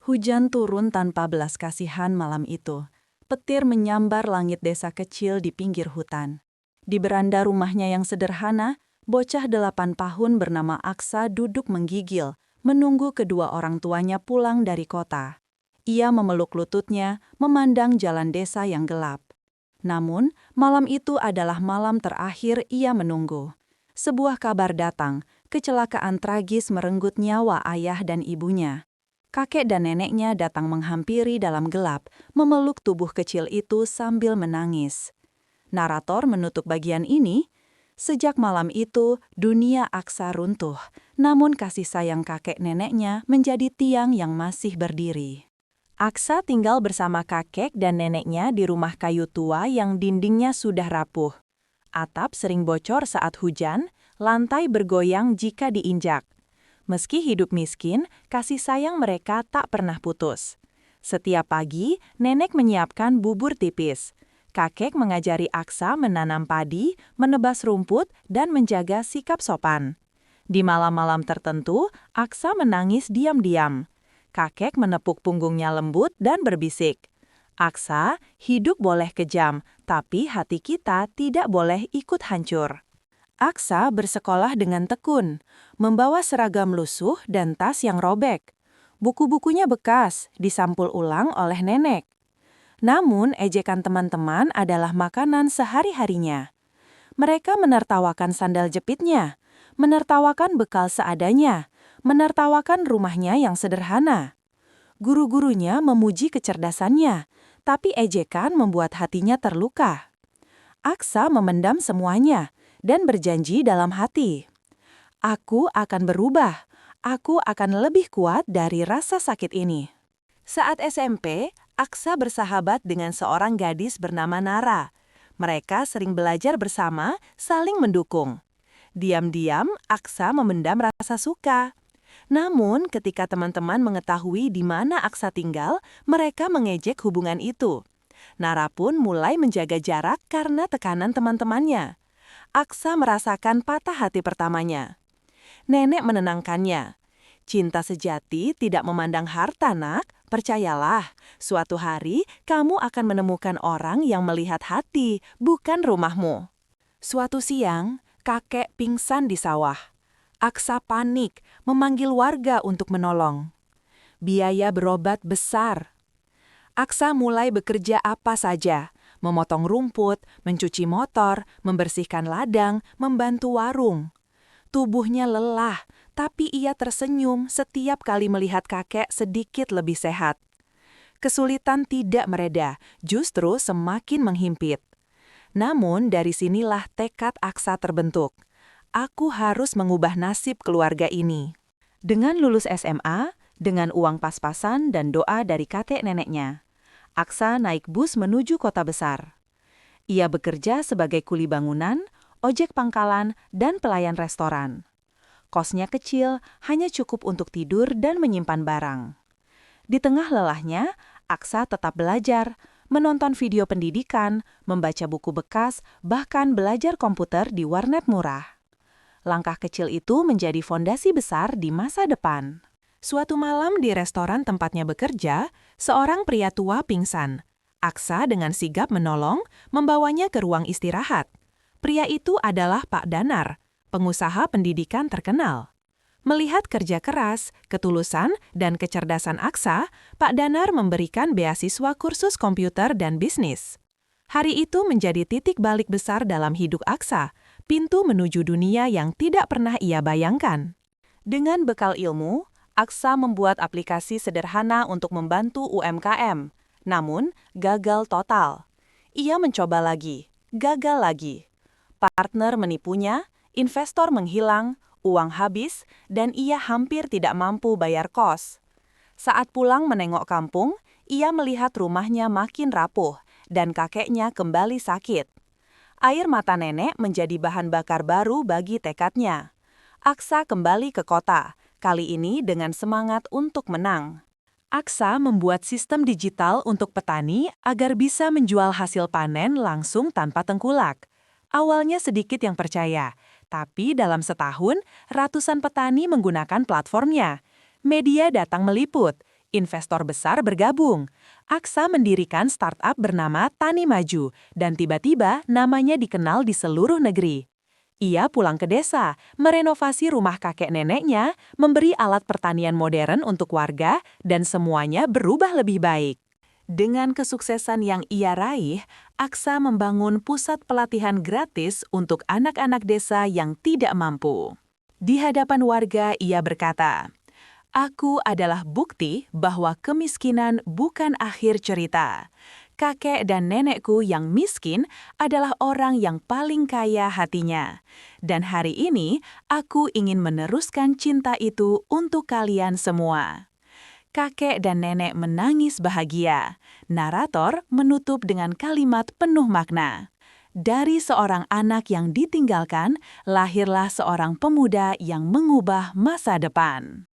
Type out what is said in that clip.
Hujan turun tanpa belas kasihan malam itu. Petir menyambar langit desa kecil di pinggir hutan. Di beranda rumahnya yang sederhana, bocah 8 tahun bernama Aksa duduk menggigil, menunggu kedua orang tuanya pulang dari kota. Ia memeluk lututnya, memandang jalan desa yang gelap. Namun, malam itu adalah malam terakhir ia menunggu. Sebuah kabar datang, kecelakaan tragis merenggut nyawa ayah dan ibunya. Kakek dan neneknya datang menghampiri dalam gelap, memeluk tubuh kecil itu sambil menangis. Narator menutup bagian ini, sejak malam itu dunia Aksa runtuh, namun kasih sayang kakek neneknya menjadi tiang yang masih berdiri. Aksa tinggal bersama kakek dan neneknya di rumah kayu tua yang dindingnya sudah rapuh. Atap sering bocor saat hujan, lantai bergoyang jika diinjak. Meski hidup miskin, kasih sayang mereka tak pernah putus. Setiap pagi, nenek menyiapkan bubur tipis. Kakek mengajari Aksa menanam padi, menebas rumput, dan menjaga sikap sopan. Di malam-malam tertentu, Aksa menangis diam-diam. Kakek menepuk punggungnya lembut dan berbisik, "Aksa, hidup boleh kejam, tapi hati kita tidak boleh ikut hancur." Aksa bersekolah dengan tekun, membawa seragam lusuh dan tas yang robek. Buku-bukunya bekas, disampul ulang oleh nenek. Namun, ejekan teman-teman adalah makanan sehari-harinya. Mereka menertawakan sandal jepitnya, menertawakan bekal seadanya, menertawakan rumahnya yang sederhana. Guru-gurunya memuji kecerdasannya, tapi ejekan membuat hatinya terluka. Aksa memendam semuanya dan berjanji dalam hati, "Aku akan berubah. Aku akan lebih kuat dari rasa sakit ini." Saat SMP, Aksa bersahabat dengan seorang gadis bernama Nara. Mereka sering belajar bersama, saling mendukung. Diam-diam, Aksa memendam rasa suka. Namun, ketika teman-teman mengetahui di mana Aksa tinggal, mereka mengejek hubungan itu. Nara pun mulai menjaga jarak karena tekanan teman-temannya. Aksa merasakan patah hati pertamanya. Nenek menenangkannya. "Cinta sejati tidak memandang harta, nak. Percayalah, suatu hari kamu akan menemukan orang yang melihat hati, bukan rumahmu." Suatu siang, kakek pingsan di sawah. Aksa panik, memanggil warga untuk menolong. Biaya berobat besar. Aksa mulai bekerja apa saja, memotong rumput, mencuci motor, membersihkan ladang, membantu warung. Tubuhnya lelah, tapi ia tersenyum setiap kali melihat kakek sedikit lebih sehat. Kesulitan tidak mereda, justru semakin menghimpit. Namun dari sinilah tekad Aksa terbentuk. "Aku harus mengubah nasib keluarga ini." Dengan lulus SMA, dengan uang pas-pasan dan doa dari kakek neneknya, Aksa naik bus menuju kota besar. Ia bekerja sebagai kuli bangunan, ojek pangkalan, dan pelayan restoran. Kosnya kecil, hanya cukup untuk tidur dan menyimpan barang. Di tengah lelahnya, Aksa tetap belajar, menonton video pendidikan, membaca buku bekas, bahkan belajar komputer di warnet murah. Langkah kecil itu menjadi fondasi besar di masa depan. Suatu malam di restoran tempatnya bekerja, seorang pria tua pingsan. Aksa dengan sigap menolong, membawanya ke ruang istirahat. Pria itu adalah Pak Danar, pengusaha pendidikan terkenal. Melihat kerja keras, ketulusan, dan kecerdasan Aksa, Pak Danar memberikan beasiswa kursus komputer dan bisnis. Hari itu menjadi titik balik besar dalam hidup Aksa, pintu menuju dunia yang tidak pernah ia bayangkan. Dengan bekal ilmu, Aksa membuat aplikasi sederhana untuk membantu UMKM, namun gagal total. Ia mencoba lagi, gagal lagi. Partner menipunya, investor menghilang, uang habis, dan ia hampir tidak mampu bayar kos. Saat pulang menengok kampung, ia melihat rumahnya makin rapuh dan kakeknya kembali sakit. Air mata nenek menjadi bahan bakar baru bagi tekadnya. Aksa kembali ke kota, kali ini dengan semangat untuk menang. Aksa membuat sistem digital untuk petani agar bisa menjual hasil panen langsung tanpa tengkulak. Awalnya sedikit yang percaya, tapi dalam setahun, ratusan petani menggunakan platformnya. Media datang meliput, Investor besar bergabung. Aksa mendirikan startup bernama Tani Maju, dan tiba-tiba namanya dikenal di seluruh negeri. Ia pulang ke desa, merenovasi rumah kakek neneknya, memberi alat pertanian modern untuk warga, dan semuanya berubah lebih baik. Dengan kesuksesan yang ia raih, Aksa membangun pusat pelatihan gratis untuk anak-anak desa yang tidak mampu. Di hadapan warga, ia berkata, "Aku adalah bukti bahwa kemiskinan bukan akhir cerita. Kakek dan nenekku yang miskin adalah orang yang paling kaya hatinya. Dan hari ini, aku ingin meneruskan cinta itu untuk kalian semua." Kakek dan nenek menangis bahagia. Narator menutup dengan kalimat penuh makna. Dari seorang anak yang ditinggalkan, lahirlah seorang pemuda yang mengubah masa depan.